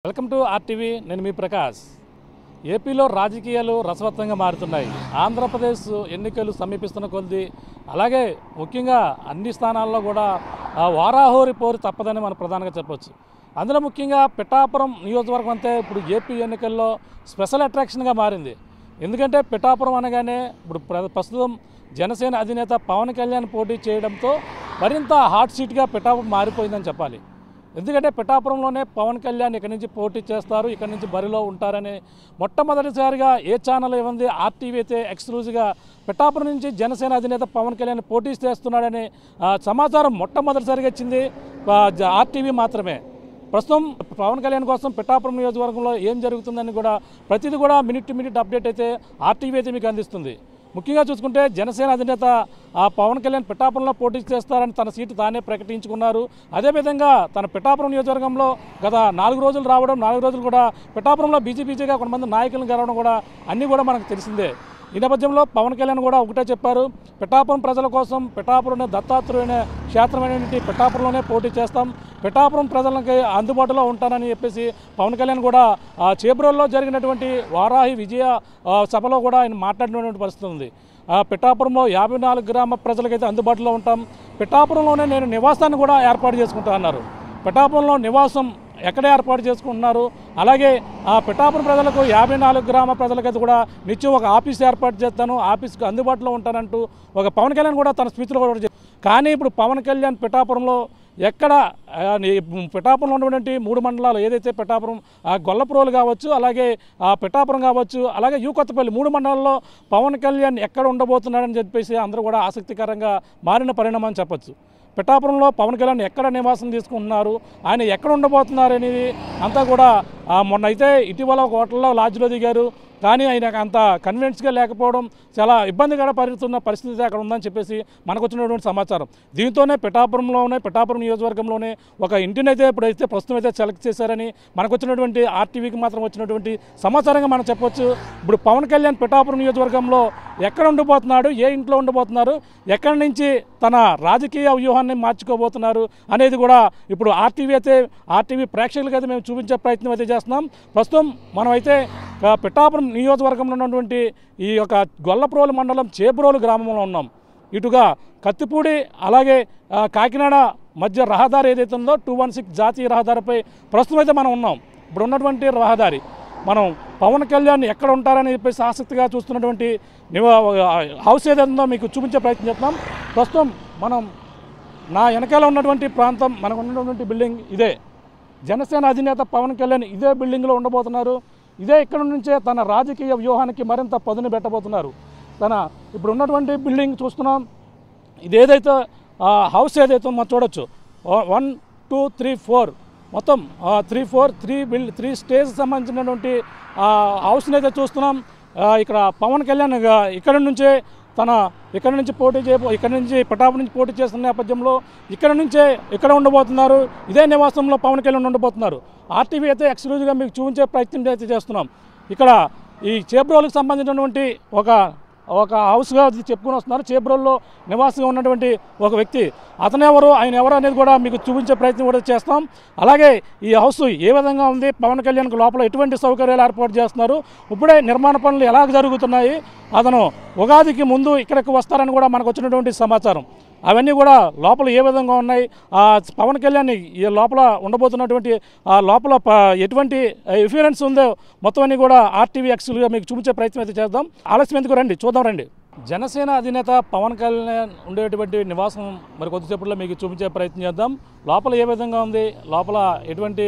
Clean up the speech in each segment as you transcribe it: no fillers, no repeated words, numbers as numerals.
Welcome to RTV. నేను మీ ప్రకాష్. ఏపీలో రాజకీయాలు రసవత్తంగా మారుతున్నాయి. ఆంధ్రప్రదేశ్ ఎన్నికలు సమీపిస్తున్న కొద్దీ అలాగే ముఖ్యంగా అన్ని స్థానాల్లో కూడా వారాహోరి పోరు తప్పదని మనం ప్రధానంగా చెప్పొచ్చు. అందులో ముఖ్యంగా పిఠాపురం నియోజకవర్గం అంతే ఇప్పుడు ఏపీ ఎన్నికల్లో స్పెషల్ అట్రాక్షన్గా మారింది. ఎందుకంటే పిఠాపురం అనగానే ఇప్పుడు ప్రస్తుతం జనసేన అధినేత పవన్ కళ్యాణ్ పోటీ చేయడంతో మరింత హాట్ సీట్గా పిఠాపురం మారిపోయిందని చెప్పాలి. ఎందుకంటే పిఠాపురంలోనే పవన్ కళ్యాణ్ ఇక్కడి నుంచి పోటీ చేస్తారు, ఇక్కడి నుంచి బరిలో ఉంటారని మొట్టమొదటిసారిగా ఏ ఛానల్ ఏముంది, ఆర్టీవీ అయితే ఎక్స్క్లూజివ్గా పిఠాపురం నుంచి జనసేన అధినేత పవన్ కళ్యాణ్ పోటీ చేస్తున్నాడని సమాచారం మొట్టమొదటిసారిగా ఇచ్చింది ఆర్టీవీ మాత్రమే. ప్రస్తుతం పవన్ కళ్యాణ్ కోసం పిఠాపురం నియోజకవర్గంలో ఏం జరుగుతుందని కూడా ప్రతిదీ కూడా మినిట్ టు మినిట్ అప్డేట్ అయితే ఆర్టీవీ అయితే మీకు అందిస్తుంది. ముఖ్యంగా చూసుకుంటే జనసేన అధినేత పవన్ కళ్యాణ్ పిఠాపురంలో పోటీ చేస్తారని తన సీటు తానే ప్రకటించుకున్నారు. అదేవిధంగా తన పిఠాపురం నియోజకవర్గంలో గత 4 రోజులు రావడం, 4 రోజులు కూడా పిఠాపురంలో బీజేపీగా కొంతమంది నాయకులను గెలవడం కూడా అన్నీ కూడా మనకు తెలిసిందే. ఈ నేపథ్యంలో పవన్ కళ్యాణ్ కూడా ఒకటే చెప్పారు, పిఠాపురం ప్రజల కోసం పిఠాపురం దత్తాత్రేయుని క్షేత్రమైనటువంటి పిఠాపురంలోనే పోటీ చేస్తాం, పిఠాపురం ప్రజలకి అందుబాటులో ఉంటానని చెప్పేసి పవన్ కళ్యాణ్ కూడా చేబ్రోల్లో జరిగినటువంటి వారాహి విజయ సభలో కూడా ఆయన మాట్లాడినటువంటి పరిస్థితి ఉంది. పిఠాపురంలో 54 గ్రామ ప్రజలకైతే అందుబాటులో ఉంటాం, పిఠాపురంలోనే నేను నివాసాన్ని కూడా ఏర్పాటు చేసుకుంటా అన్నారు. పిఠాపురంలో నివాసం ఎక్కడ ఏర్పాటు చేసుకుంటున్నారు, అలాగే పిఠాపురం ప్రజలకు 54 గ్రామ ప్రజలకైతే కూడా నిత్యం ఒక ఆఫీస్ ఏర్పాటు చేస్తాను, ఆఫీస్కి అందుబాటులో ఉంటానంటూ ఒక పవన్ కళ్యాణ్ కూడా తన స్పీచ్లో కూడా చెప్పారు. కానీ ఇప్పుడు పవన్ కళ్యాణ్ పిఠాపురంలో ఎక్కడ పిఠాపురంలో ఉన్నటువంటి 3 మండలాలు ఏదైతే పిఠాపురం గొల్లపురోలు కావచ్చు, అలాగే పిఠాపురం కావచ్చు, అలాగే కొత్తపల్లి 3 మండలాల్లో పవన్ కళ్యాణ్ ఎక్కడ ఉండబోతున్నాడని చెప్పేసి అందరూ కూడా ఆసక్తికరంగా మారిన పరిణామం చెప్పచ్చు. పిఠాపురంలో పవన్ కళ్యాణ్ ఎక్కడ నివాసం తీసుకుంటున్నారు, ఆయన ఎక్కడ ఉండబోతున్నారు అనేది అంతా కూడా మొన్న అయితే ఇటీవల ఒక హోటల్లో లాడ్జ్లో దిగారు, కానీ ఆయన అంత కన్విన్స్గా లేకపోవడం చాలా ఇబ్బందిగా పడుతున్న పరిస్థితి అక్కడ ఉందని చెప్పేసి మనకు వచ్చినటువంటి సమాచారం. దీంతోనే పిఠాపురం నియోజకవర్గంలోనే ఒక ఇంటిని అయితే ఇప్పుడైతే ప్రస్తుతం అయితే సెలెక్ట్ చేశారని మనకు వచ్చినటువంటి ఆర్టీవీకి మాత్రం వచ్చినటువంటి సమాచారంగా మనం చెప్పొచ్చు. ఇప్పుడు పవన్ కళ్యాణ్ పిఠాపురం నియోజకవర్గంలో ఎక్కడ ఉండబోతున్నాడు, ఏ ఇంట్లో ఉండబోతున్నారు, ఎక్కడి నుంచి తన రాజకీయ వ్యూహాన్ని మార్చుకోబోతున్నారు అనేది కూడా ఇప్పుడు ఆర్టీవీ ప్రేక్షకులకి అయితే మేము చూపించే ప్రయత్నం అయితే చేస్తున్నాం. ప్రస్తుతం మనమైతే పిఠాపురం నియోజకవర్గంలో ఉన్నటువంటి ఈ యొక్క గొల్లప్రోలు మండలం చేబ్రోలు గ్రామంలో ఉన్నాం. ఇటుగా కత్తిపూడి అలాగే కాకినాడ మధ్య రహదారి ఏదైతే ఉందో 216 జాతీయ రహదారిపై ప్రస్తుతం అయితే మనం ఉన్నాం. ఇప్పుడు ఉన్నటువంటి రహదారి మనం పవన్ కళ్యాణ్ ఎక్కడ ఉంటారని చెప్పేసి ఆసక్తిగా చూస్తున్నటువంటి హౌస్ ఏదైతే ఉందో మీకు చూపించే ప్రయత్నం చేస్తున్నాం. ప్రస్తుతం మనం నా వెనకాల ఉన్నటువంటి ప్రాంతం, మనకు ఉన్నటువంటి బిల్డింగ్ ఇదే. జనసేన అధినేత పవన్ కళ్యాణ్ ఇదే బిల్డింగ్లో ఉండబోతున్నారు. ఇదే ఇక్కడ నుంచే తన రాజకీయ వ్యూహానికి మరింత పదును పెట్టబోతున్నారు. ఇప్పుడు ఉన్నటువంటి బిల్డింగ్ చూస్తున్నాం, ఇది ఏదైతే హౌస్ ఏదైతే మనం చూడొచ్చు 1 2 3 4 మొత్తం 3 స్టేజ్ సంబంధించినటువంటి హౌస్ని అయితే చూస్తున్నాం. ఇక్కడ పవన్ కళ్యాణ్ ఇక్కడ నుంచి పిఠాపురం నుంచి పోటీ చేస్తున్న నేపథ్యంలో ఇక్కడ ఉండబోతున్నారు. ఇదే నివాసంలో పవన్ కళ్యాణ్ ఉండబోతున్నారు. ఆర్టీవీ అయితే ఎక్స్క్లూజివ్గా మీకు చూపించే ప్రయత్నం అయితే చేస్తున్నాం. ఇక్కడ ఈ చేబ్రోలుకు సంబంధించినటువంటి ఒక హౌస్గా చెప్పుకుని వస్తున్నారు. చేబ్రోల్లో నివాసంగా ఉన్నటువంటి ఒక వ్యక్తి, ఆయన ఎవరు అనేది కూడా మీకు చూపించే ప్రయత్నం కూడా చేస్తాం. అలాగే ఈ హౌస్ ఏ విధంగా ఉంది, పవన్ కళ్యాణ్కి లోపల ఎటువంటి సౌకర్యాలు ఏర్పాటు చేస్తున్నారు, ఇప్పుడే నిర్మాణ పనులు ఎలా జరుగుతున్నాయి, అతను ఉగాదికి ముందు ఇక్కడికి వస్తారని కూడా మనకు వచ్చినటువంటి సమాచారం. అవన్నీ కూడా లోపల ఏ విధంగా ఉన్నాయి, పవన్ కళ్యాణ్ ఈ లోపల ఉండబోతున్నటువంటి లోపల ఎటువంటి ఎఫిరెన్స్ ఉందో మొత్తం అన్నీ కూడా ఆర్టీవీ ఎక్స్క్లూజివ్గా మీకు చూపించే ప్రయత్నం అయితే చేద్దాం. ఆలస్యం ఎందుకు, రండి చూద్దాం రండి. జనసేన అధినేత పవన్ కళ్యాణ్ ఉండేటువంటి నివాసం మరి కొద్దిసేపట్లో మీకు చూపించే ప్రయత్నం చేద్దాం. లోపల ఏ విధంగా ఉంది, లోపల ఎటువంటి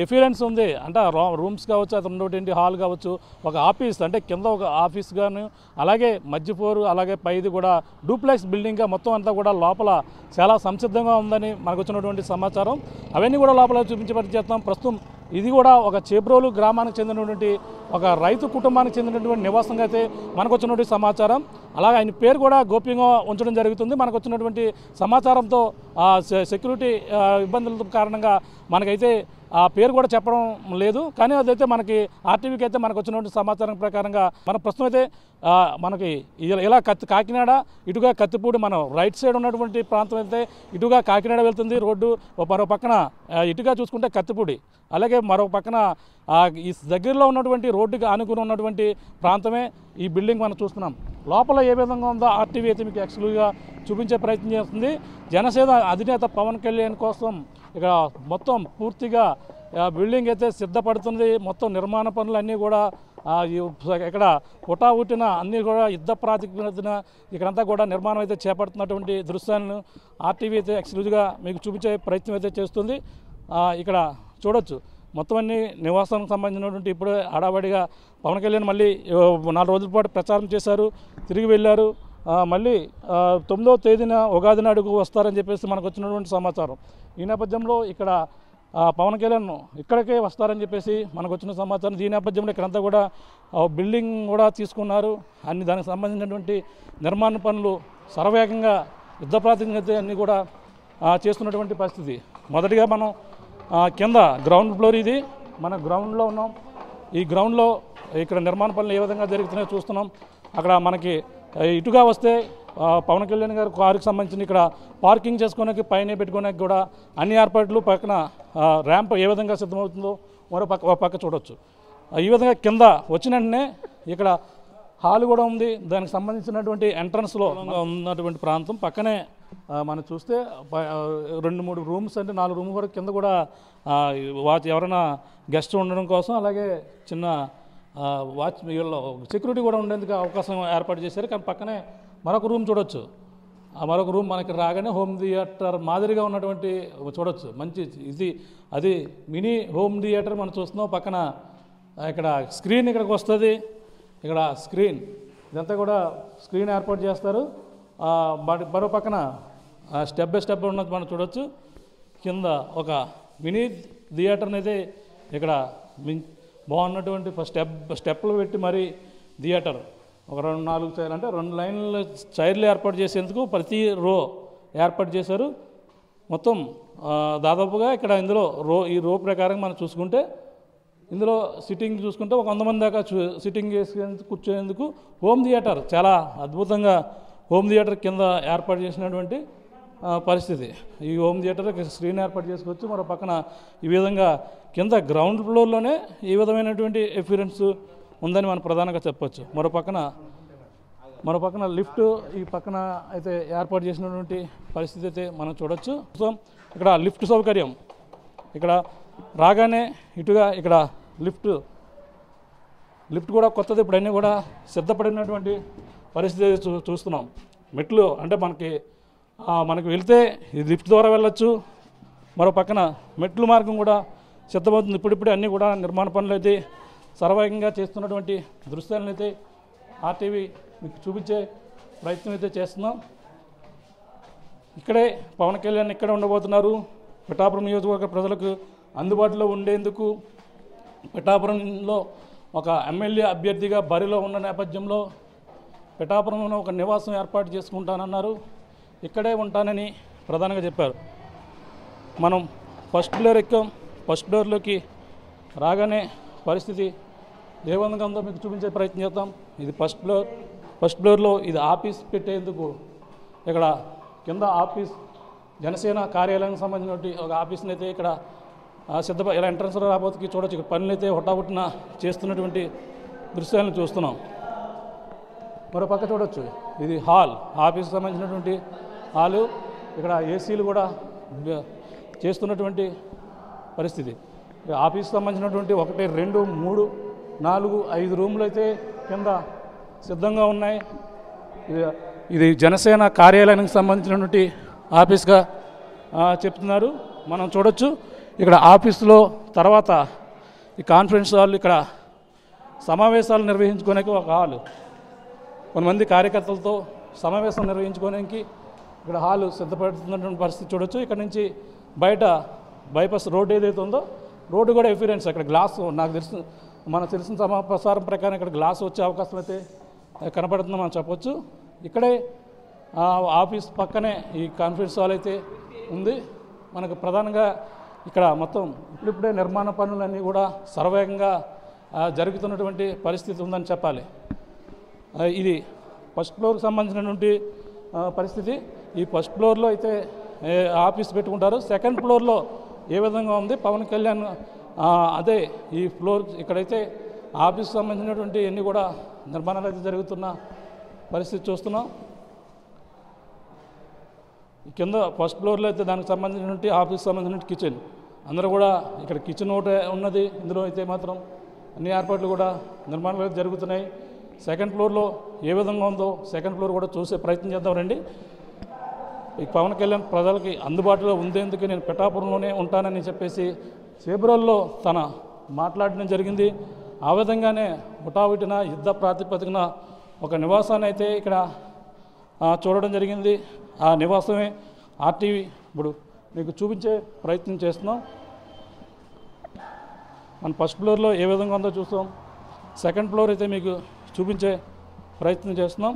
ఎఫిరెన్స్ ఉంది అంటే రూమ్స్ కావచ్చు, అతను ఉండేటువంటి హాల్ కావచ్చు, ఒక ఆఫీస్ అంటే కింద ఒక ఆఫీస్ గాను, అలాగే మధ్య ఫ్లోర్, అలాగే పైది కూడా డూప్లెక్స్ బిల్డింగ్గా మొత్తం అంతా కూడా లోపల చాలా సంసిద్ధంగా ఉందని మనకు వచ్చినటువంటి సమాచారం. అవన్నీ కూడా లోపల చూపించే చేస్తాం. ప్రస్తుతం ఇది కూడా ఒక చేబ్రోలు గ్రామానికి చెందినటువంటి ఒక రైతు కుటుంబానికి చెందినటువంటి నివాసంగా అయితే మనకు వచ్చినటువంటి సమాచారం. అలాగే ఆయన పేరు కూడా గోప్యంగా ఉంచడం జరుగుతుంది. మనకు వచ్చినటువంటి సమాచారంతో సెక్యూరిటీ ఇబ్బందుల కారణంగా మనకైతే ఆ పేరు కూడా చెప్పడం లేదు. కానీ అదైతే మనకి ఆర్టీవీకి అయితే మనకు వచ్చినటువంటి సమాచారం ప్రకారంగా మన ప్రస్తుతం అయితే మనకి ఇలా కాకినాడ ఇటుగా కత్తిపూడి మనం రైట్ సైడ్ ఉన్నటువంటి ప్రాంతం అయితే ఇటుగా కాకినాడ వెళ్తుంది రోడ్డు. మరో పక్కన ఇటుగా చూసుకుంటే కత్తిపూడి, అలాగే మరో పక్కన ఈ దగ్గరలో ఉన్నటువంటి రోడ్డుకి ఆనుకుని ఉన్నటువంటి ప్రాంతమే ఈ బిల్డింగ్ మనం చూస్తున్నాం. లోపల ఏ విధంగా ఉందో ఆర్టీవీ అయితే మీకు ఎక్స్క్లూజివ్గా చూపించే ప్రయత్నం చేస్తుంది. జనసేన అధినేత పవన్ కళ్యాణ్ కోసం ఇక మొత్తం పూర్తిగా బిల్డింగ్ అయితే సిద్ధపడుతుంది. మొత్తం నిర్మాణ పనులన్నీ కూడా ఇక్కడ పుట్టిన అన్నీ కూడా యుద్ధ ప్రాతిపదికన ఇక్కడంతా కూడా నిర్మాణం అయితే చేపడుతున్నటువంటి దృశ్యాలను ఆర్టీవీ అయితే ఎక్స్క్లూజివ్గా మీకు చూపించే ప్రయత్నం అయితే చేస్తుంది. ఇక్కడ చూడొచ్చు మొత్తం అన్ని నివాసానికి సంబంధించినటువంటి ఇప్పుడే హడావడిగా పవన్ కళ్యాణ్ మళ్ళీ 4 రోజుల పాటు ప్రచారం చేశారు, తిరిగి వెళ్ళారు. మళ్ళీ 9వ తేదీన ఉగాది నాడుకు వస్తారని చెప్పేసి మనకు వచ్చినటువంటి సమాచారం. ఈ నేపథ్యంలో ఇక్కడ పవన్ కళ్యాణ్ ఇక్కడికే వస్తారని చెప్పేసి మనకు వచ్చిన సమాచారం. ఈ నేపథ్యంలో ఇక్కడంతా కూడా బిల్డింగ్ కూడా తీసుకున్నారు. దానికి సంబంధించినటువంటి నిర్మాణ పనులు శరవేగంగా యుద్ధ ప్రాతినిధ్యత అన్నీ కూడా చేస్తున్నటువంటి పరిస్థితి. మొదటిగా మనం కింద గ్రౌండ్ ఫ్లోర్, ఇది మన గ్రౌండ్లో ఉన్నాం. ఈ గ్రౌండ్లో ఇక్కడ నిర్మాణ పనులు ఏ విధంగా జరుగుతున్నాయో చూస్తున్నాం. అక్కడ మనకి ఇటుగా వస్తే పవన్ కళ్యాణ్ గారు కారుకి సంబంధించిన ఇక్కడ పార్కింగ్ చేసుకోవడానికి పైన పెట్టుకోవడానికి కూడా అన్ని ఏర్పాట్లు, పక్కన ర్యాంప్ ఏ విధంగా సిద్ధమవుతుందో మరో పక్క చూడవచ్చు. ఈ విధంగా కింద వచ్చిన వెంటనే ఇక్కడ హాల్ కూడా ఉంది. దానికి సంబంధించినటువంటి ఎంట్రన్స్లో ఉన్నటువంటి ప్రాంతం పక్కనే మనం చూస్తే 2-3 రూమ్స్ అంటే 4 రూమ్ వరకు కింద కూడా ఎవరైనా గెస్ట్ ఉండడం కోసం, అలాగే చిన్న సెక్యూరిటీ కూడా ఉండేందుకు అవకాశం ఏర్పాటు చేశారు. కానీ పక్కనే మరొక రూమ్ చూడొచ్చు. ఆ మరొక రూమ్ మనకి రాగానే హోమ్ థియేటర్ మాదిరిగా ఉన్నటువంటి చూడొచ్చు. మంచి అది మినీ హోమ్ థియేటర్ మనం చూస్తున్నాం. పక్కన ఇక్కడ స్క్రీన్ ఇక్కడికి వస్తుంది. ఇక్కడ స్క్రీన్ ఇదంతా కూడా స్క్రీన్ ఏర్పాటు చేస్తారు. మరో పక్కన స్టెప్ బై స్టెప్ ఉన్నది మనం చూడొచ్చు. కింద ఒక మినీ థియేటర్ని అయితే ఇక్కడ బాగున్నటువంటి స్టెప్లు పెట్టి మరి థియేటర్ ఒక 2-4 చైర్లు అంటే 2 లైన్ల చైర్లు ఏర్పాటు చేసేందుకు ప్రతి రో ఏర్పాటు చేశారు. మొత్తం దాదాపుగా ఇక్కడ ఇందులో ఈ రో ప్రకారం మనం చూసుకుంటే ఇందులో సిట్టింగ్ చూసుకుంటే ఒక 100 మంది దాకా సిట్టింగ్ చేసేందుకు కూర్చోనేందుకు హోమ్ థియేటర్ చాలా అద్భుతంగా హోమ్ థియేటర్ కింద ఏర్పాటు చేసినటువంటి పరిస్థితి. ఈ హోమ్ థియేటర్ స్క్రీన్ ఏర్పాటు చేసుకోవచ్చు. మరో పక్కన ఈ విధంగా కింద గ్రౌండ్ ఫ్లోర్లోనే ఈ విధమైనటువంటి ఎఫిరెన్స్ ఉందని మనం ప్రధానంగా చెప్పవచ్చు. మరో పక్కన లిఫ్ట్ ఈ పక్కన అయితే ఏర్పాటు చేసినటువంటి పరిస్థితి అయితే మనం చూడొచ్చు. సో ఇక్కడ లిఫ్ట్ సౌకర్యం ఇక్కడ రాగానే ఇటుగా ఇక్కడ లిఫ్ట్ కూడా కొత్తది, ఇప్పుడు అన్నీ కూడా సిద్ధపడినటువంటి పరిస్థితి చూస్తున్నాం. మెట్లు అంటే మనకి వెళ్తే ఈ లిఫ్ట్ ద్వారా వెళ్ళొచ్చు. మరో పక్కన మెట్లు మార్గం కూడా సిద్ధమవుతుంది. ఇప్పుడిప్పుడే అన్నీ కూడా నిర్మాణ పనులు అయితే సర్వేగంగా చేస్తున్నటువంటి దృశ్యాలను అయితే ఆర్టీవీ మీకు చూపించే ప్రయత్నం అయితే చేస్తున్నాం. ఇక్కడే పవన్ కళ్యాణ్ ఇక్కడే ఉండబోతున్నారు. పిఠాపురం నియోజకవర్గ ప్రజలకు అందుబాటులో ఉండేందుకు పిఠాపురంలో ఒక ఎమ్మెల్యే అభ్యర్థిగా బరిలో ఉన్న నేపథ్యంలో పిఠాపురంలో ఒక నివాసం ఏర్పాటు చేసుకుంటానన్నారు. ఇక్కడే ఉంటానని ప్రధానంగా చెప్పారు. మనం ఫస్ట్ ఫ్లోర్ ఎక్కాం. ఫస్ట్ ఫ్లోర్లోకి రాగానే పరిస్థితి ఏ విధంగా ఉందో మీకు చూపించే ప్రయత్నం చేద్దాం. ఇది ఫస్ట్ ఫ్లోర్లో ఇది ఆఫీస్ పెట్టేందుకు ఇక్కడ కింద ఆఫీస్ జనసేన కార్యాలయానికి సంబంధించినటువంటి ఒక ఆఫీస్ని అయితే ఇక్కడ ఇలా ఎంట్రన్స్ రాబోతుకి చూడొచ్చు. ఇక్కడ పనులు అయితే హుటాహుటిన చేస్తున్నటువంటి దృశ్యాలను చూస్తున్నాం. మరో పక్క చూడొచ్చు ఇది హాల్, ఆఫీస్కి సంబంధించినటువంటి హాలు. ఇక్కడ ఏసీలు కూడా చేస్తున్నటువంటి పరిస్థితి. ఆఫీస్కి సంబంధించినటువంటి 1, 2, 3, 4, 5 రూములు అయితే కింద సిద్ధంగా ఉన్నాయి. ఇది జనసేన కార్యాలయానికి సంబంధించినటువంటి ఆఫీస్గా చెప్తున్నారు. మనం చూడొచ్చు ఇక్కడ ఆఫీసులో తర్వాత ఈ కాన్ఫరెన్స్ హాల్, ఇక్కడ సమావేశాలు నిర్వహించుకోవడానికి ఒక హాలు, కొంతమంది కార్యకర్తలతో సమావేశం నిర్వహించుకోవడానికి ఇక్కడ హాలు సిద్ధపడుతున్నటువంటి పరిస్థితి చూడొచ్చు. ఇక్కడ నుంచి బయట బైపాస్ రోడ్డు ఏదైతే ఉందో రోడ్డు కూడా ఎఫిరెన్స్ అక్కడ గ్లాస్ మనకు తెలిసిన సమాచారం ప్రకారం ఇక్కడ గ్లాస్ వచ్చే అవకాశం అయితే కనపడుతుందో మనం చెప్పొచ్చు. ఇక్కడే ఆఫీస్ పక్కనే ఈ కాన్ఫరెన్స్ హాల్ అయితే ఉంది. మనకు ప్రధానంగా ఇక్కడ మొత్తం ఇప్పుడిప్పుడే నిర్మాణ పనులన్నీ కూడా శరవేగంగా జరుగుతున్నటువంటి పరిస్థితి ఉందని చెప్పాలి. ఇది ఫస్ట్ ఫ్లోర్కి సంబంధించినటువంటి పరిస్థితి. ఈ ఫస్ట్ ఫ్లోర్లో అయితే ఆఫీస్ పెట్టుకుంటారు. సెకండ్ ఫ్లోర్లో ఏ విధంగా ఉంది పవన్ కళ్యాణ్ అదే ఈ ఫ్లోర్ ఇక్కడైతే ఆఫీస్కి సంబంధించినటువంటి అన్నీ కూడా నిర్మాణాలు అయితే జరుగుతున్న పరిస్థితి చూస్తున్నాం. కింద ఫస్ట్ ఫ్లోర్లో అయితే దానికి సంబంధించినటువంటి ఆఫీస్కి సంబంధించిన కిచెన్ అందరూ కూడా ఇక్కడ కిచెన్ ఒకటే ఉన్నది. ఇందులో అయితే మాత్రం అన్ని ఏర్పాట్లు కూడా నిర్మాణాలు జరుగుతున్నాయి. సెకండ్ ఫ్లోర్లో ఏ విధంగా ఉందో సెకండ్ ఫ్లోర్ కూడా చూసే ప్రయత్నం చేద్దాం రండి. ఈ పవన్ కళ్యాణ్ ప్రజలకి అందుబాటులో ఉండేందుకు నేను పిఠాపురంలోనే ఉంటానని చెప్పేసి ఫిబ్రవరిలో తన మాట్లాడడం జరిగింది. ఆ విధంగానే ముఠావిటిన యుద్ధ ప్రాతిపదికన ఒక నివాసాన్ని అయితే ఇక్కడ చూడడం జరిగింది. ఆ నివాసమే ఆర్టీవీ ఇప్పుడు మీకు చూపించే ప్రయత్నం చేస్తున్నాం. మన ఫస్ట్ ఫ్లోర్లో ఏ విధంగా ఉందో చూస్తాం. సెకండ్ ఫ్లోర్ అయితే మీకు చూపించే ప్రయత్నం చేస్తున్నాం.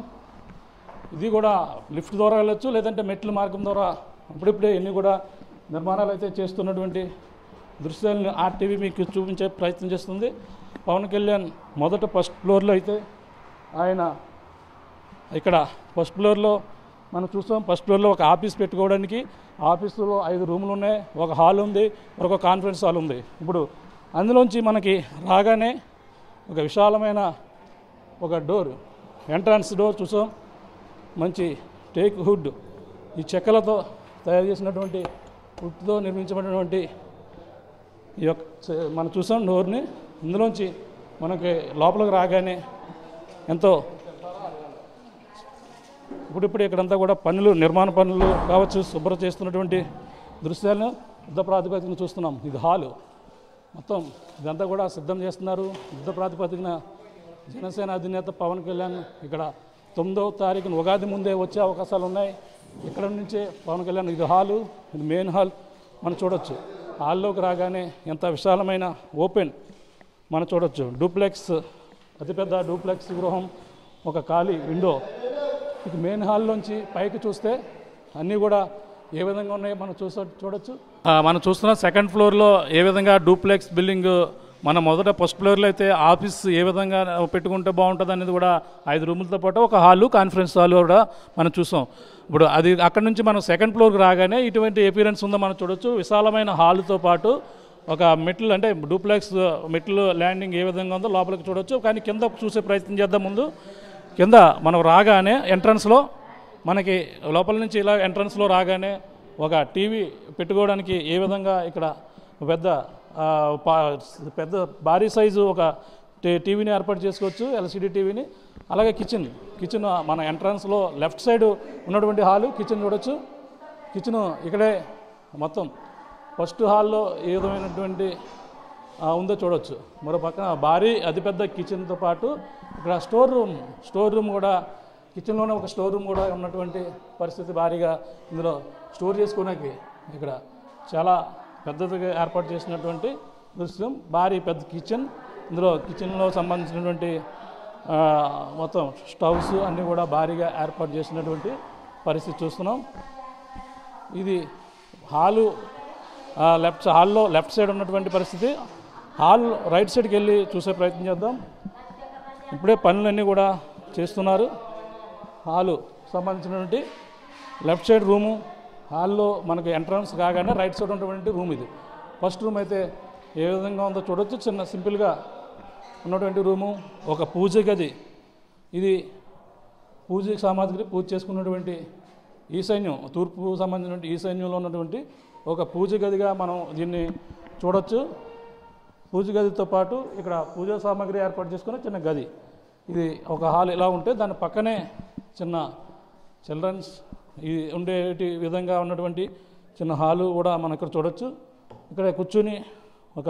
ఇది కూడా లిఫ్ట్ ద్వారా వెళ్ళొచ్చు, లేదంటే మెట్ల మార్గం ద్వారా ఇప్పుడిప్పుడే ఎన్ని కూడా నిర్మాణాలు అయితే చేస్తున్నటువంటి దృశ్యాలను ఆర్టీవీ మీకు చూపించే ప్రయత్నం చేస్తుంది. పవన్ కళ్యాణ్ మొదట ఫస్ట్ ఫ్లోర్లో అయితే ఆయన ఇక్కడ ఫస్ట్ ఫ్లోర్లో మనం చూస్తాం. ఫస్ట్ ఫ్లోర్లో ఒక ఆఫీస్ పెట్టుకోవడానికి ఆఫీసులో 5 రూములు ఉన్నాయి, ఒక హాల్ ఉంది, ఒక కాన్ఫరెన్స్ హాల్ ఉంది. ఇప్పుడు అందులోంచి మనకి రాగానే ఒక విశాలమైన ఒక డోర్ ఎంట్రన్స్ డోర్ చూసాం. మంచి టేక్ వుడ్ ఈ చెక్కలతో తయారు చేసినటువంటి వుడ్తో నిర్మించబడినటువంటి ఈ యొక్క మనం చూసాం డోర్ని. ఇందులోంచి మనకి లోపలికి రాగానే ఎంతో ఇప్పుడిప్పుడు ఇక్కడంతా కూడా పనులు నిర్మాణ పనులు కావచ్చు శుభ్రం చేస్తున్నటువంటి దృశ్యాలను యుద్ధ ప్రాతిపదికన చూస్తున్నాం. ఇది హాలు మొత్తం ఇదంతా కూడా సిద్ధం చేస్తున్నారు. యుద్ధ ప్రాతిపదికన జనసేన అధినేత పవన్ కళ్యాణ్ ఇక్కడ 9వ తారీఖున ఉగాది ముందే వచ్చే అవకాశాలు ఉన్నాయి. ఇక్కడ నుంచే పవన్ కళ్యాణ్ ఇది హాలు, ఇది మెయిన్ హాల్ మనం చూడొచ్చు. హాల్లోకి రాగానే ఎంత విశాలమైన ఓపెన్ మనం చూడొచ్చు. డూప్లెక్స్ అతిపెద్ద డూప్లెక్స్ గృహం, ఒక ఖాళీ విండో. ఇక మెయిన్ హాల్లోంచి పైకి చూస్తే అన్నీ కూడా ఏ విధంగా ఉన్నాయో మనం చూడొచ్చు. మనం చూస్తున్న సెకండ్ ఫ్లోర్లో ఏ విధంగా డూప్లెక్స్ బిల్డింగ్ మన మొదట ఫస్ట్ ఫ్లోర్లో అయితే ఆఫీస్ ఏ విధంగా పెట్టుకుంటే బాగుంటుంది అనేది కూడా 5 రూములతో పాటు ఒక హాలు కాన్ఫరెన్స్ హాల్ కూడా మనం చూసాం. ఇప్పుడు అది అక్కడ నుంచి మనం సెకండ్ ఫ్లోర్కి రాగానే ఇటువంటి ఎపిరెన్స్ ఉందో మనం చూడొచ్చు. విశాలమైన హాలుతో పాటు ఒక మెట్లు అంటే డూప్లెక్స్ మెట్లు ల్యాండింగ్ ఏ విధంగా ఉందో లోపలికి చూడొచ్చు. కానీ కింద చూసే ప్రయత్నం చేద్దాం. ముందు కింద మనం రాగానే ఎంట్రన్స్లో మనకి లోపల నుంచి ఇలా ఎంట్రన్స్లో రాగానే ఒక టీవీ పెట్టుకోవడానికి ఏ విధంగా ఇక్కడ పెద్ద భారీ సైజు ఒక టీవీని ఏర్పాటు చేసుకోవచ్చు, ఎల్సిడి టీవీని. అలాగే కిచెన్ మన ఎంట్రన్స్లో లెఫ్ట్ సైడ్ ఉన్నటువంటి హాలు కిచెన్ చూడొచ్చు. కిచెన్ ఇక్కడే మొత్తం ఫస్ట్ హాల్లో ఏ విధమైనటువంటి ఉందో చూడవచ్చు. మరో పక్కన భారీ అతిపెద్ద కిచెన్తో పాటు ఇక్కడ స్టోర్ రూమ్ కూడా కిచెన్లోనే ఒక స్టోర్ రూమ్ కూడా ఉన్నటువంటి పరిస్థితి. భారీగా ఇందులో స్టోర్ చేసుకోవడానికి ఇక్కడ చాలా పెద్దదిగా ఏర్పాటు చేసినటువంటి దృశ్యం. భారీ పెద్ద కిచెన్, ఇందులో కిచెన్లో సంబంధించినటువంటి మొత్తం స్టవ్స్ అన్నీ కూడా భారీగా ఏర్పాటు చేసినటువంటి పరిస్థితి చూస్తున్నాం. ఇది హాల్లో లెఫ్ట్ సైడ్ ఉన్నటువంటి పరిస్థితి. హాల్ రైట్ సైడ్కి వెళ్ళి చూసే ప్రయత్నం చేద్దాం. ఇప్పుడే పనులన్నీ కూడా చేస్తున్నారు. హాలు సంబంధించినటువంటి లెఫ్ట్ సైడ్ రూము, హాల్లో మనకు ఎంట్రన్స్ కాగానే రైట్ సైడ్ ఉన్నటువంటి రూమ్ ఇది. ఫస్ట్ రూమ్ అయితే ఏ విధంగా ఉందో చూడొచ్చు. చిన్న సింపుల్గా ఉన్నటువంటి రూము, ఒక పూజ గది. ఇది పూజ సామాగ్రి పూజ చేసుకున్నటువంటి ఈశాన్యం, తూర్పు సంబంధించినటువంటి ఈశాన్యంలో ఉన్నటువంటి ఒక పూజ గదిగా మనం దీన్ని చూడొచ్చు. పూజ గదితో పాటు ఇక్కడ పూజా సామాగ్రి ఏర్పాటు చేసుకున్న చిన్న గది. ఇది ఒక హాల్ ఇలా ఉంటే దాని పక్కనే చిన్న చిల్డ్రన్స్ ఉండేటి విధంగా ఉన్నటువంటి చిన్న హాలు కూడా మనం ఇక్కడ చూడొచ్చు. ఇక్కడ కూర్చుని ఒక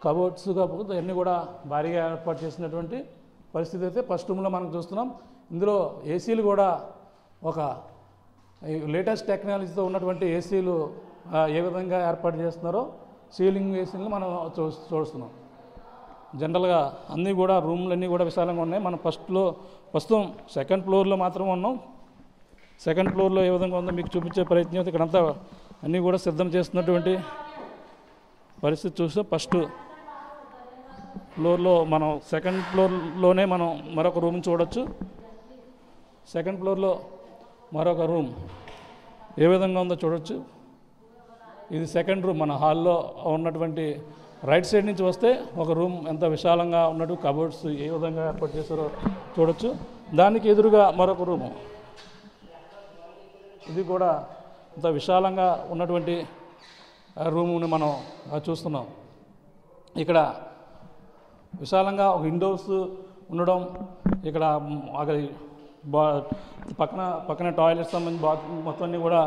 కబోర్డ్స్గా అన్నీ కూడా భారీగా ఏర్పాటు చేసినటువంటి పరిస్థితి అయితే ఫస్ట్ రూమ్లో మనం చూస్తున్నాం. ఇందులో ఏసీలు కూడా ఒక లేటెస్ట్ టెక్నాలజీతో ఉన్నటువంటి ఏసీలు ఏ విధంగా ఏర్పాటు చేస్తున్నారో సీలింగ్ ఏసీలు మనం చూస్తున్నాం. జనరల్గా అన్నీ కూడా రూమ్లన్నీ కూడా విశాలంగా ఉన్నాయి. మనం ప్రస్తుతం సెకండ్ ఫ్లోర్లో మాత్రం ఉన్నాం. సెకండ్ ఫ్లోర్లో ఏ విధంగా ఉందో మీకు చూపించే ప్రయత్నం. ఇక్కడంతా అన్నీ కూడా సిద్ధం చేస్తున్నటువంటి పరిస్థితి చూస్తే ఫస్ట్ ఫ్లోర్లో మనం సెకండ్ ఫ్లోర్లోనే మనం మరొక రూమ్ చూడొచ్చు. సెకండ్ ఫ్లోర్లో మరొక రూమ్ ఏ విధంగా ఉందో చూడొచ్చు. ఇది సెకండ్ రూమ్. మన హాల్లో ఉన్నటువంటి రైట్ సైడ్ నుంచి వస్తే ఒక రూమ్ ఎంత విశాలంగా ఉన్నట్టు, కబోర్డ్స్ ఏ విధంగా ఏర్పాటు చేశారో చూడొచ్చు. దానికి ఎదురుగా మరొక రూము, ఇది కూడా ఇంత విశాలంగా ఉన్నటువంటి రూముని మనం చూస్తున్నాం. ఇక్కడ విశాలంగా ఒక విండోస్ ఉండడం, ఇక్కడ పక్కన టాయిలెట్ సంబంధించి బాత్రూమ్ మొత్తం అన్నీ కూడా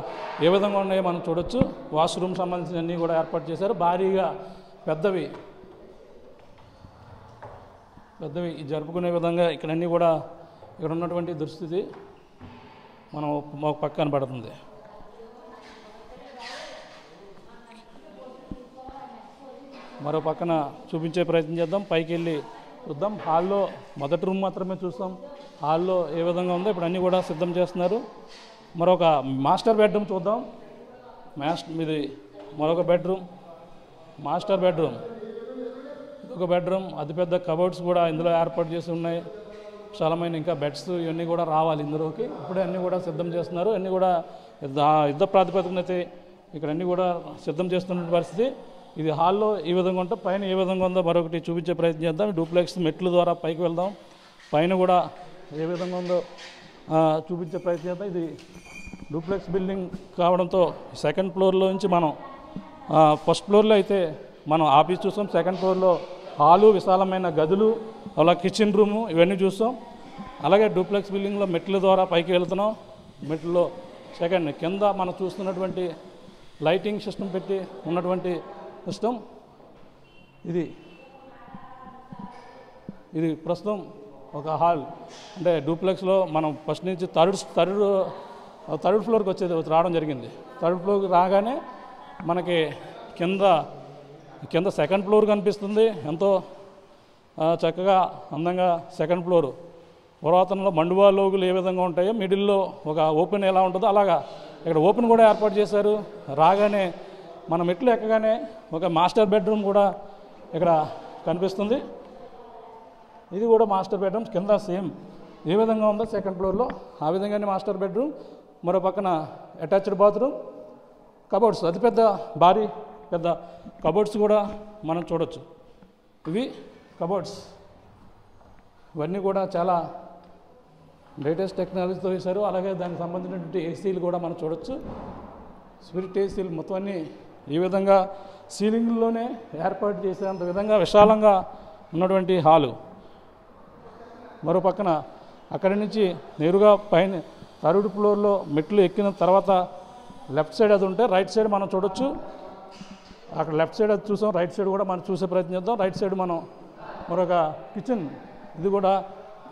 ఏ విధంగా ఉన్నాయో మనం చూడొచ్చు. వాష్రూమ్ సంబంధించిన అన్నీ కూడా ఏర్పాటు చేశారు. భారీగా పెద్దవి జరుపుకునే విధంగా ఇక్కడ అన్నీ కూడా ఇక్కడ ఉన్నటువంటి దుస్థితి మనం పక్కన పడుతుంది. మరో పక్కన చూపించే ప్రయత్నం చేద్దాం. పైకి వెళ్ళి చూద్దాం. హాల్లో మొదటి రూమ్ మాత్రమే చూస్తాం. హాల్లో ఏ విధంగా ఉందో ఇప్పుడు అన్నీ కూడా సిద్ధం చేస్తున్నారు. మరొక మాస్టర్ బెడ్రూమ్ చూద్దాం. ఇది మరొక బెడ్రూమ్, మాస్టర్ బెడ్రూమ్. ఒక బెడ్రూమ్, అతిపెద్ద కబోర్డ్స్ కూడా ఇందులో ఏర్పాటు చేసి ఉన్నాయి. విశాలమైన ఇంకా బెడ్స్ ఇవన్నీ కూడా రావాలి ఇందులోకి. ఇప్పుడే అన్నీ కూడా సిద్ధం చేస్తున్నారు. అన్నీ కూడా యుద్ధ ప్రాతిపదికన అయితే ఇక్కడ అన్నీ కూడా సిద్ధం చేస్తున్న పరిస్థితి. ఇది హాల్లో ఈ విధంగా ఉంటే పైన ఏ విధంగా ఉందో మరొకటి చూపించే ప్రయత్నం చేద్దాం. డూప్లెక్స్ మెట్ల ద్వారా పైకి వెళ్దాం. పైన కూడా ఏ విధంగా ఉందో చూపించే ప్రయత్నం చేద్దాం. ఇది డూప్లెక్స్ బిల్డింగ్ కావడంతో సెకండ్ ఫ్లోర్లో నుంచి మనం ఫస్ట్ ఫ్లోర్లో అయితే మనం ఆఫీస్ చూస్తాం. సెకండ్ ఫ్లోర్లో హాలు, విశాలమైన గదులు, అలా కిచెన్ రూము ఇవన్నీ చూస్తాం. అలాగే డూప్లెక్స్ బిల్డింగ్లో మెట్ల ద్వారా పైకి వెళ్తున్నాం. మెట్లలో సెకండ్ కింద మనం చూస్తున్నటువంటి లైటింగ్ సిస్టమ్ పెట్టి ఉన్నటువంటి సిస్టమ్ ఇది ప్రస్తుతం ఒక హాల్. అంటే డూప్లెక్స్లో మనం ఫస్ట్ నుంచి థర్డ్ ఫ్లోర్కి రావడం జరిగింది. థర్డ్ ఫ్లోర్కి రాగానే మనకి కింద సెకండ్ ఫ్లోర్ కనిపిస్తుంది. ఎంతో చక్కగా అందంగా సెకండ్ ఫ్లోరు. పురాతనలో మండువా లోగులు ఏ విధంగా ఉంటాయో మిడిల్లో ఒక ఓపెన్ ఎలా ఉంటుందో అలాగా ఇక్కడ ఓపెన్ కూడా ఏర్పాటు చేశారు. రాగానే మన మెట్లు ఎక్కగానే ఒక మాస్టర్ బెడ్రూమ్ కూడా ఇక్కడ కనిపిస్తుంది. ఇది కూడా మాస్టర్ బెడ్రూమ్. కింద సేమ్ ఏ విధంగా ఉందో సెకండ్ ఫ్లోర్లో ఆ విధంగానే మాస్టర్ బెడ్రూమ్. మరో పక్కన అటాచ్డ్ బాత్రూమ్, కబోర్డ్స్, అతిపెద్ద పెద్ద కబోర్డ్స్ కూడా మనం చూడొచ్చు. ఇవి కబోర్డ్స్. ఇవన్నీ కూడా చాలా లేటెస్ట్ టెక్నాలజీతో వేశారు. అలాగే దానికి సంబంధించినటువంటి ఏసీలు కూడా మనం చూడొచ్చు. స్పిరిట్ ఏసీలు మొత్తం అన్నీ ఈ విధంగా సీలింగ్లోనే ఏర్పాటు చేసేంత విధంగా విశాలంగా ఉన్నటువంటి హాలు. మరో పక్కన అక్కడి నుంచి నేరుగా పైన థర్డ్ ఫ్లోర్లో మెట్లు ఎక్కిన తర్వాత లెఫ్ట్ సైడ్ అది ఉంటే రైట్ సైడ్ మనం చూడొచ్చు. అక్కడ లెఫ్ట్ సైడ్ అది చూసాం, రైట్ సైడ్ కూడా మనం చూసే ప్రయత్నం చేద్దాం. రైట్ సైడ్ మనం మరొక కిచెన్, ఇది కూడా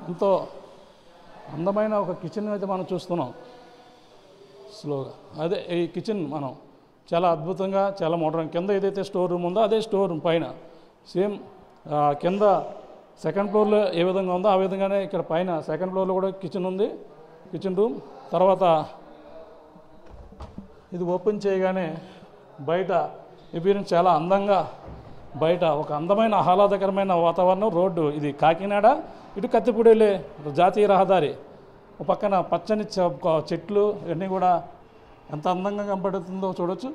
ఎంతో అందమైన ఒక కిచెన్ అయితే మనం చూస్తున్నాం స్లోగా. అదే ఈ కిచెన్ మనం చాలా అద్భుతంగా, చాలా మోడర్న్. కింద ఏదైతే స్టోర్ రూమ్ ఉందో అదే స్టోర్ రూమ్ పైన సేమ్ కింద సెకండ్ ఫ్లోర్లో ఏ విధంగా ఉందో ఆ విధంగానే ఇక్కడ పైన సెకండ్ ఫ్లోర్లో కూడా కిచెన్ ఉంది, కిచెన్ రూమ్. తర్వాత ఇది ఓపెన్ చేయగానే బయట ఎపీరియన్స్ చాలా అందంగా, బయట ఒక అందమైన ఆహ్లాదకరమైన వాతావరణం. రోడ్డు ఇది కాకినాడ, ఇటు కత్తిపూడి వెళ్ళే జాతీయ రహదారి. ఒక పక్కన పచ్చని చెట్లు ఇవన్నీ కూడా ఎంత అందంగా కనపడుతుందో చూడొచ్చు.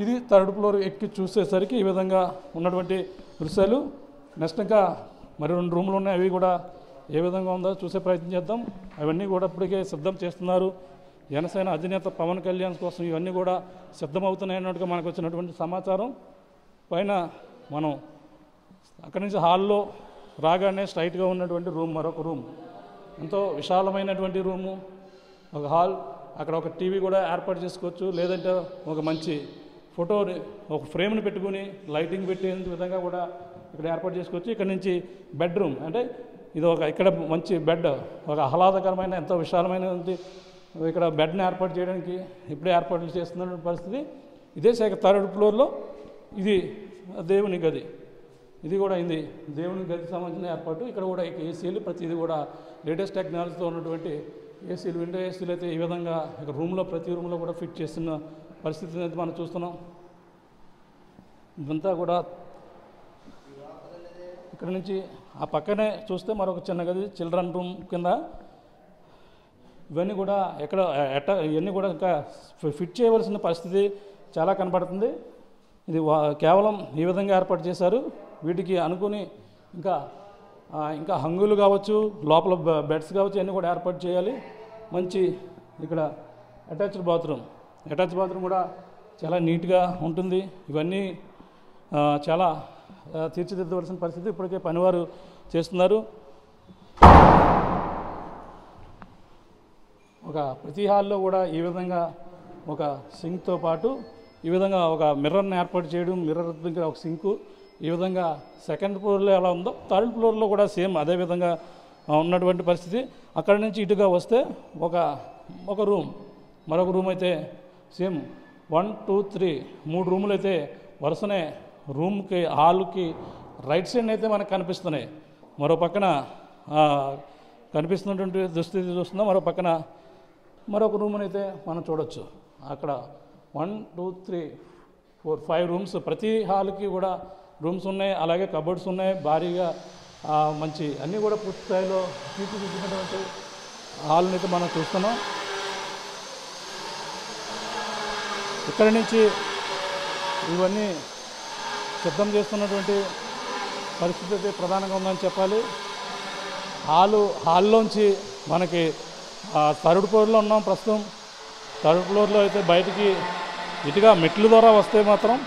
ఇది థర్డ్ ఫ్లోర్ ఎక్కి చూసేసరికి ఈ విధంగా ఉన్నటువంటి దృశ్యాలు. నెక్స్ట్ ఇంకా మరి 2 రూములు ఉన్నాయి, అవి కూడా ఏ విధంగా ఉందో చూసే ప్రయత్నం చేద్దాం. అవన్నీ కూడా ఇప్పటికే సిద్ధం చేస్తున్నారు. జనసేన అధినేత పవన్ కళ్యాణ్ కోసం ఇవన్నీ కూడా సిద్ధమవుతున్నాయి అన్నట్టుగా మనకు వచ్చినటువంటి సమాచారం. పైన మనం అక్కడి నుంచి హాల్లో రాగానే స్ట్రైట్గా ఉన్నటువంటి రూమ్, మరొక రూమ్, ఎంతో విశాలమైనటువంటి రూము, ఒక హాల్. అక్కడ ఒక టీవీ కూడా ఏర్పాటు చేసుకోవచ్చు. లేదంటే ఒక మంచి ఫోటోని ఒక ఫ్రేమ్ని పెట్టుకుని లైటింగ్ పెట్టే విధంగా కూడా ఇక్కడ ఏర్పాటు చేసుకోవచ్చు. ఇక్కడ నుంచి బెడ్రూమ్, అంటే ఇది ఇక్కడ మంచి బెడ్, ఒక ఆహ్లాదకరమైన ఎంతో విశాలమైన ఇక్కడ బెడ్ని ఏర్పాటు చేయడానికి ఇప్పుడే ఏర్పాట్లు చేస్తున్న పరిస్థితి. ఇదే థర్డ్ ఫ్లోర్లో ఇది దేవుని గది, ఇది కూడా ఇది దేవుని గదికి సంబంధించిన ఏర్పాటు. ఇక్కడ కూడా ఏసీలు ప్రతిదీ కూడా లేటెస్ట్ టెక్నాలజీతో ఉన్నటువంటి ఏసీలు విండో ఏసీలు అయితే ఈ విధంగా ఇక రూమ్లో ప్రతి రూమ్లో కూడా ఫిట్ చేస్తున్న పరిస్థితిని అయితే మనం చూస్తున్నాం. ఇదంతా కూడా ఇక్కడ నుంచి ఆ పక్కనే చూస్తే మరొక చిన్న గది చిల్డ్రన్ రూమ్ కింద. ఇవన్నీ కూడా ఇవన్నీ కూడా ఇంకా ఫిట్ చేయవలసిన పరిస్థితి చాలా కనపడుతుంది. ఇది కేవలం ఈ విధంగా ఏర్పాటు చేశారు. వీటికి అనుకుని ఇంకా హంగులు కావచ్చు, లోపల బెడ్స్ కావచ్చు, అన్నీ కూడా ఏర్పాటు చేయాలి. మంచి ఇక్కడ అటాచ్డ్ బాత్రూమ్ కూడా చాలా నీట్గా ఉంటుంది. ఇవన్నీ చాలా తీర్చిదిద్దవలసిన పరిస్థితి ఇప్పటికే పనివారు చేస్తున్నారు. ప్రతి హాల్లో కూడా ఈ విధంగా ఒక సింక్తో పాటు ఈ విధంగా ఒక మిర్రర్ని ఏర్పాటు చేయడం, మిర్రర్ దగ్గర ఒక సింకు. ఈ విధంగా సెకండ్ ఫ్లోర్లో ఎలా ఉందో థర్డ్ ఫ్లోర్లో కూడా సేమ్ అదే విధంగా ఉన్నటువంటి పరిస్థితి. అక్కడి నుంచి ఇటుగా వస్తే ఒక రూమ్, మరొక రూమ్ అయితే సేమ్ 1, 2, 3 3 రూములు అయితే వరుసనే రూమ్కి హాల్కి రైట్ సైడ్ అయితే మనకు కనిపిస్తున్నాయి. మరో పక్కన కనిపిస్తున్నటువంటి దుస్థితి చూస్తున్నాం. మరో పక్కన మరొక రూమ్ని అయితే మనం చూడవచ్చు. అక్కడ 1, 2, 3, 4, 5 రూమ్స్, ప్రతి హాల్కి కూడా రూమ్స్ ఉన్నాయి. అలాగే కబోర్డ్స్ ఉన్నాయి. భారీగా మంచి అన్నీ కూడా పూర్తి స్థాయిలో తీర్చిదిద్దినటువంటి హాల్ని అయితే మనం చూస్తున్నాం. ఇక్కడి నుంచి ఇవన్నీ సిద్ధం చేస్తున్నటువంటి పరిస్థితి అయితే ప్రధానంగా ఉందని చెప్పాలి. హాల్లోంచి మనకి థర్డ్ ఫ్లోర్లో ఉన్నాం ప్రస్తుతం. థర్డ్ ఫ్లోర్లో అయితే బయటికి ఇటుగా మెట్ల ద్వారా వస్తే మాత్రం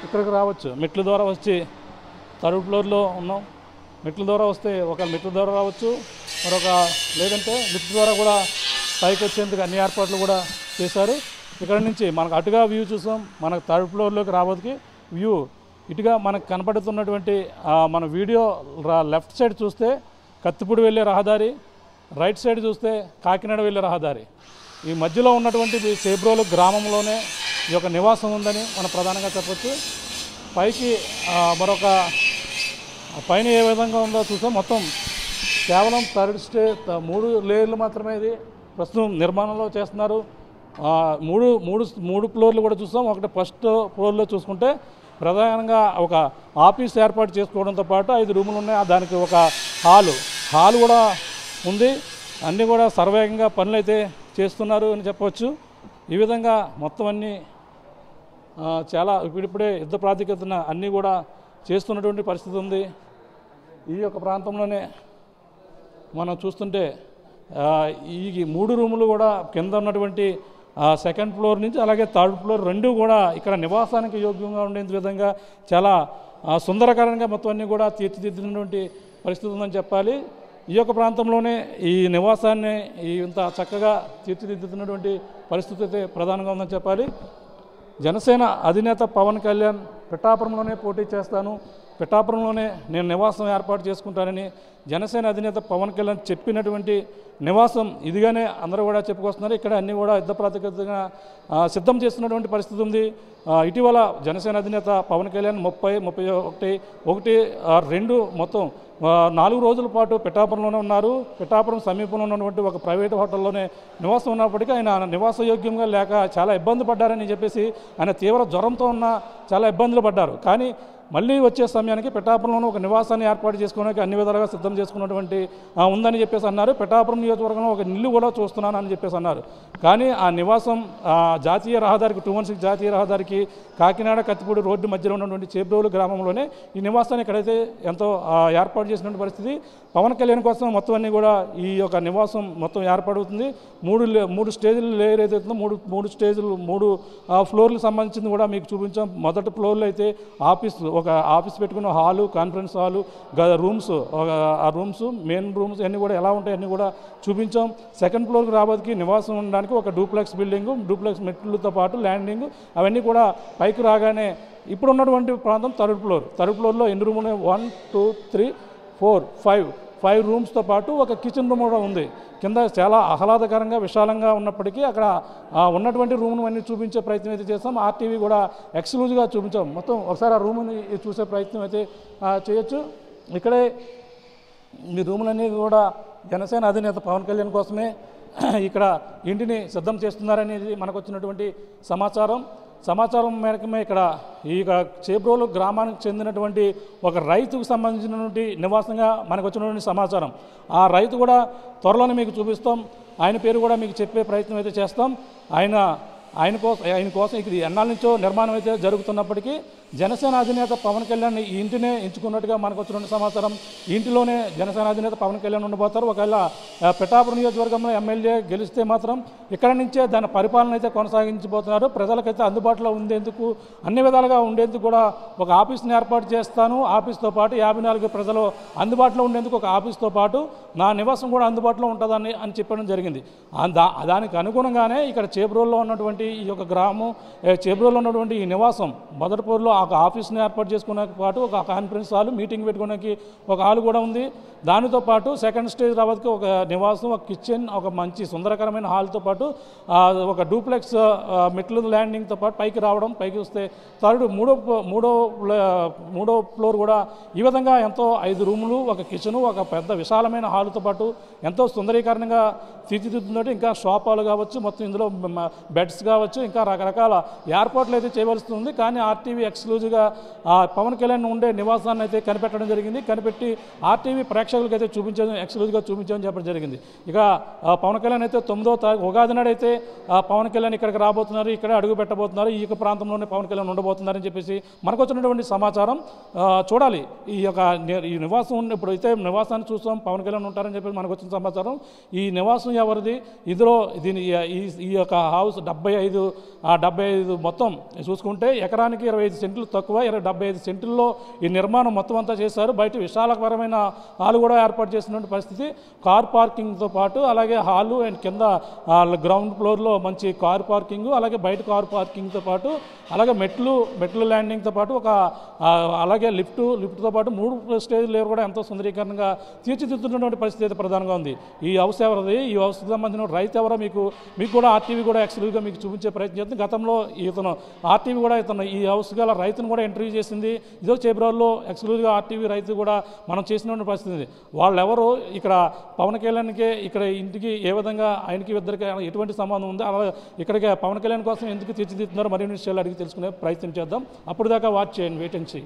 ఇక్కడికి రావచ్చు. మెట్ల ద్వారా వచ్చి థర్డ్ ఫ్లోర్లో ఉన్నాం. మెట్ల ద్వారా వస్తే మెట్ల ద్వారా రావచ్చు, లేదంటే లిఫ్ట్ ద్వారా కూడా పైకి వచ్చేందుకు అన్ని ఏర్పాట్లు కూడా చేశారు. ఇక్కడ నుంచి మనకు అటుగా వ్యూ చూసాం. మనకు థర్డ్ ఫ్లోర్లోకి రాబోతుకి వ్యూ ఇటుగా మనకు కనపడుతున్నటువంటి మన వీడియో లెఫ్ట్ సైడ్ చూస్తే కత్తిపూడి వెళ్ళే రహదారి, రైట్ సైడ్ చూస్తే కాకినాడ వెళ్ళే రహదారి. ఈ మధ్యలో ఉన్నటువంటి చేబ్రోలు గ్రామంలోనే ఈ యొక్క నివాసం ఉందని మనం ప్రధానంగా చెప్పచ్చు. పైకి పైన ఏ విధంగా ఉందో చూసాం. మొత్తం కేవలం 3 లేయర్లు మాత్రమే ఇది ప్రస్తుతం నిర్మాణంలో చేస్తున్నారు. 3 ఫ్లోర్లు కూడా చూస్తాం. ఫస్ట్ ఫ్లోర్లో చూసుకుంటే ప్రధానంగా ఒక ఆఫీస్ ఏర్పాటు చేసుకోవడంతో పాటు 5 రూములు ఉన్నాయి. దానికి ఒక హాల్ కూడా ఉంది. అన్నీ కూడా సర్వేగంగా పనులు అయితే చేస్తున్నారు అని చెప్పవచ్చు. ఈ విధంగా మొత్తం అన్నీ చాలా ఇప్పుడిప్పుడే యుద్ధ ప్రాతిపదికన అన్నీ కూడా చేస్తున్నటువంటి పరిస్థితి ఉంది. ఈ యొక్క ప్రాంతంలోనే మనం చూస్తుంటే ఈ 3 రూములు కూడా కింద ఉన్నటువంటి సెకండ్ ఫ్లోర్ నుంచి అలాగే థర్డ్ ఫ్లోర్ రెండూ కూడా ఇక్కడ నివాసానికి యోగ్యంగా ఉండే విధంగా చాలా సుందరకరంగా మొత్తం అన్నీ కూడా తీర్చిదిద్దినటువంటి పరిస్థితి ఉందని చెప్పాలి. ఈ యొక్క ప్రాంతంలోనే ఈ నివాసాన్ని ఇంత చక్కగా తీర్చిదిద్దుతున్నటువంటి పరిస్థితి అయితే ప్రధానంగా ఉందని చెప్పాలి. జనసేన అధినేత పవన్ కళ్యాణ్ పిఠాపురంలోనే పోటీ చేస్తాను, పిఠాపురంలోనే నేను నివాసం ఏర్పాటు చేసుకుంటానని జనసేన అధినేత పవన్ కళ్యాణ్ చెప్పినటువంటి నివాసం ఇదిగానే అందరూ కూడా చెప్పుకొస్తున్నారు. ఇక్కడ అన్నీ కూడా యుద్ధ ప్రాతిపదికన సిద్ధం చేస్తున్నటువంటి పరిస్థితి ఉంది. ఇటీవల జనసేన అధినేత పవన్ కళ్యాణ్ 30, 31, 2 మొత్తం 4 రోజుల పాటు పిఠాపురంలోనే ఉన్నారు. పిఠాపురం సమీపంలో ఉన్నటువంటి ఒక ప్రైవేట్ హోటల్లోనే నివాసం ఉన్నప్పటికీ ఆయన నివాసయోగ్యంగా లేక చాలా ఇబ్బంది పడ్డారని చెప్పేసి ఆయన తీవ్ర జ్వరంతో ఉన్న చాలా ఇబ్బందులు పడ్డారు. కానీ మళ్ళీ వచ్చే సమయానికి పిఠాపురంలోనూ ఒక నివాసాన్ని ఏర్పాటు చేసుకోవడానికి అన్ని విధాలుగా సిద్ధం చేసుకున్నటువంటి ఉందని చెప్పేసి అన్నారు. పిఠాపురం నియోజకవర్గంలో ఒక ఇల్లు కూడా చూస్తున్నాను అని చెప్పేసి అన్నారు. కానీ ఆ నివాసం జాతీయ రహదారికి 216 జాతీయ రహదారికి కాకినాడ కత్తిపూడి రోడ్డు మధ్యలో ఉన్నటువంటి చేబ్రోలు గ్రామంలోనే ఈ నివాసాన్ని ఇక్కడైతే ఎంతో ఏర్పాటు చేసినటువంటి పరిస్థితి. పవన్ కళ్యాణ్ కోసం మొత్తం అన్నీ కూడా ఈ యొక్క నివాసం మొత్తం ఏర్పడుతుంది. 3 స్టేజ్లు లేయర్ ఏదైతుందో 3 స్టేజ్లు 3 ఫ్లోర్లకు సంబంధించింది కూడా మీకు చూపించాం. మొదటి ఫ్లోర్లో అయితే ఒక ఆఫీస్ పెట్టుకున్న హాలు, కాన్ఫరెన్స్ హాలు, రూమ్స్, ఆ రూమ్స్ మెయిన్ రూమ్స్ అన్నీ కూడా ఎలా ఉంటాయి అన్నీ కూడా చూపించాం. సెకండ్ ఫ్లోర్కి రాబోతుకి నివాసం ఉండడానికి ఒక డూప్లెక్స్ బిల్డింగు, డూప్లెక్స్ మెట్లతో పాటు ల్యాండింగ్ అవన్నీ కూడా పైకి రాగానే ఇప్పుడు ఉన్నటువంటి ప్రాంతం థర్డ్ ఫ్లోర్లో ఎన్ని రూములు 1, 2, 3, 4, 5 రూమ్స్తో పాటు ఒక కిచెన్ రూమ్ కూడా ఉంది. కింద చాలా ఆహ్లాదకరంగా విశాలంగా ఉన్నప్పటికీ అక్కడ ఉన్నటువంటి రూమ్ను అన్నీ చూపించే ప్రయత్నం అయితే చేస్తాం. ఆర్టీవీ కూడా ఎక్స్క్లూజివ్గా చూపించాం. మొత్తం ఒకసారి ఆ రూమ్ని చూసే ప్రయత్నం అయితే చేయొచ్చు. ఇక్కడే ఈ రూములన్నీ కూడా జనసేన అధినేత పవన్ కళ్యాణ్ కోసమే ఇక్కడ ఇంటిని సిద్ధం చేస్తున్నారనేది మనకు వచ్చినటువంటి సమాచారం మేరకమే ఇక్కడ ఈ చేబ్రోలు గ్రామానికి చెందినటువంటి ఒక రైతుకు సంబంధించినటువంటి నివాసంగా మనకు వచ్చినటువంటి సమాచారం. ఆ రైతు కూడా త్వరలోనే మీకు చూపిస్తాం. ఆయన పేరు కూడా మీకు చెప్పే ప్రయత్నం అయితే చేస్తాం. ఆయన కోసం ఇది ఎన్నాళ్ళ నుంచో నిర్మాణం అయితే జరుగుతున్నప్పటికీ జనసేన అధినేత పవన్ కళ్యాణ్ ఈ ఇంటినే ఎంచుకున్నట్టుగా మనకు వచ్చిన సమాచారం. ఈ ఇంటిలోనే జనసేన అధినేత పవన్ కళ్యాణ్ ఉండబోతారు. ఒకవేళ పిఠాపురం నియోజకవర్గంలో ఎమ్మెల్యే గెలిస్తే మాత్రం ఇక్కడ నుంచే దాని పరిపాలన అయితే కొనసాగించబోతున్నారు. ప్రజలకైతే అందుబాటులో ఉండేందుకు అన్ని విధాలుగా ఉండేందుకు కూడా ఒక ఆఫీస్ని ఏర్పాటు చేస్తాను. ఆఫీస్తో పాటు 54 ప్రజలు అందుబాటులో ఉండేందుకు ఒక ఆఫీస్తో పాటు నా నివాసం కూడా అందుబాటులో ఉంటుందని చెప్పడం జరిగింది. దానికి అనుగుణంగానే ఇక్కడ చేబ్రోల్లో ఉన్నటువంటి ఈ యొక్క గ్రామం, చేబ్రోల్లో ఉన్నటువంటి ఈ నివాసం మొదటి పోరులో ఒక ఆఫీస్ని ఏర్పాటు చేసుకునే పాటు ఒక కాన్ఫరెన్స్ హాల్, మీటింగ్ పెట్టుకోవడానికి ఒక హాల్ కూడా ఉంది. దానితో పాటు సెకండ్ స్టేజ్ రావడానికి ఒక నివాసం, ఒక కిచెన్, ఒక మంచి సుందరకరమైన హాల్తో పాటు ఒక డూప్లెక్స్ మెట్లు ల్యాండింగ్తో పాటు పైకి రావడం, పైకి వస్తే మూడో ఫ్లోర్ కూడా ఈ విధంగా ఎంతో 5 రూములు, ఒక కిచెను, ఒక పెద్ద విశాలమైన హాల్తో పాటు ఎంతో సుందరీకరణంగా తీర్చిదిద్దుతున్నట్టు ఇంకా షాపాలు కావచ్చు, మొత్తం ఇందులో బెడ్స్ కావచ్చు, ఇంకా రకరకాల ఏర్పాట్లు అయితే చేయవలసి ఉంది. కానీ ఆర్టీవీ ఎక్స్క్లూజివ్గా పవన్ కళ్యాణ్ ఉండే నివాసాన్ని అయితే కనిపెట్టడం జరిగింది. కనిపెట్టి ఆర్టీవీ ప్రేక్షకులకు అయితే ఎక్స్క్లూజివ్గా చూపించడం చెప్పడం జరిగింది. ఇక పవన్ కళ్యాణ్ అయితే 9వ తారీఖు ఉగాది నాడైతే పవన్ కళ్యాణ్ ఇక్కడికి రాబోతున్నారు, ఇక్కడే అడుగు పెట్టబోతున్నారు, ఈ ప్రాంతంలోనే పవన్ కళ్యాణ్ ఉండబోతున్నారని చెప్పేసి మనకు వచ్చినటువంటి సమాచారం. చూడాలి ఈ నివాసం ఇప్పుడైతే నివాసాన్ని చూస్తాం, పవన్ కళ్యాణ్ ఉంటారని చెప్పి మనకు వచ్చిన సమాచారం. ఈ నివాసం ఎవరిది, ఇందులో ఈ యొక్క హౌస్ 75 మొత్తం చూసుకుంటే ఎకరానికి 25 సెంట్లు తక్కువ, 75 సెంట్లలో ఈ నిర్మాణం మొత్తం అంతా చేశారు. బయట విశాలకరమైన హాల్ కూడా ఏర్పాటు చేసినటువంటి పరిస్థితి. కార్ పార్కింగ్తో పాటు అలాగే హాలు అండ్ కింద గ్రౌండ్ ఫ్లోర్లో మంచి కార్ పార్కింగ్, అలాగే బయట కార్ పార్కింగ్తో పాటు అలాగే మెట్లు ల్యాండింగ్తో పాటు అలాగే లిఫ్ట్తో పాటు 3 స్టేజ్లు కూడా ఎంతో సుందరీకరణంగా తీర్చిదిద్దుతున్నటువంటి పరిస్థితి అయితే ప్రధానంగా ఉంది. ఈ హౌస్ ఎవరిది, ఈ హౌస్కి సంబంధించిన రైతు ఎవరో మీకు కూడా ఆర్టీవీ కూడా ఎక్స్క్లూజివ్గా మీకు చూపించే ప్రయత్నం చేస్తుంది. గతంలో ఆర్టీవీ కూడా ఈ హౌస్ గల రైతును కూడా ఇంటర్వ్యూ చేసింది. ఇదో చేబ్రోల్లో ఎక్స్క్లూజివ్గా ఆర్టీవీ రైతు కూడా మనం చేసినటువంటి పరిస్థితి. వాళ్ళెవరు ఇక్కడ పవన్ కళ్యాణ్కి ఇక్కడ ఇంటికి ఏ విధంగా ఆయనకి ఇద్దరికి ఎటువంటి సంబంధం ఉందో, అలాగే ఇక్కడికి పవన్ కళ్యాణ్ కోసం ఎందుకు తీర్చిదిద్దుతున్నారో మరిన్ని విషయాలు అడిగి తెలుసుకునే ప్రయత్నం చేద్దాం. అప్పుడు దాకా వాచ్ చేయండి, వెయిట్ అండ్ సీ.